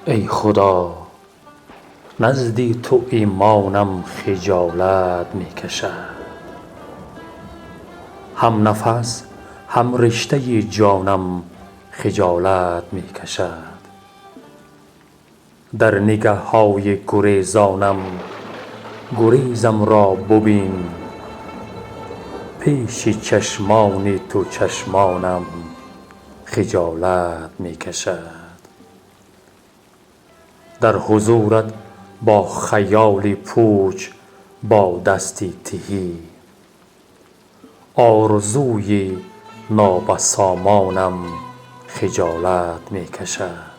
ای خدا نزد تو ایمانم خجالت می کشد، هم نفس هم رشته جانم خجالت می کشد. در نگه های گریزانم گریزم را ببین، پیش چشمان تو چشمانم خجالت می کشد. در حضورت با خیالی پوچ با دستی تهی، آرزوی نابسامانم خجالت می کشد.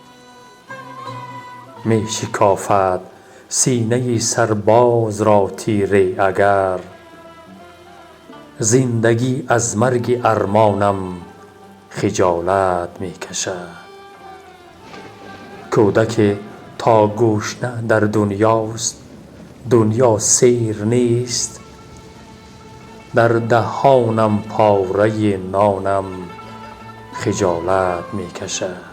می شکافد سینه سرباز را تیری اگر، زندگی از مرگ ارمانم خجالت می کشد. کودک تا گشنه در دنیاست دنیا سیر نیست، در دهانم پاره نانم خجالت می کشد.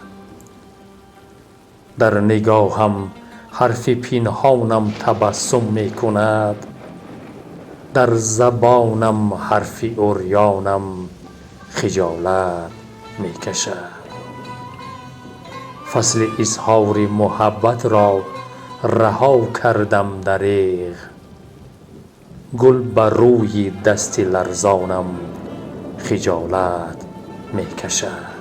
در نگاهم حرف پنهانم تبسم می کند، در زبانم حرف عریانم خجالت می کشد. فصل اظهار محبت را رها کردم دریغ، گل بر روی دست لرزانم خجالت می کشد.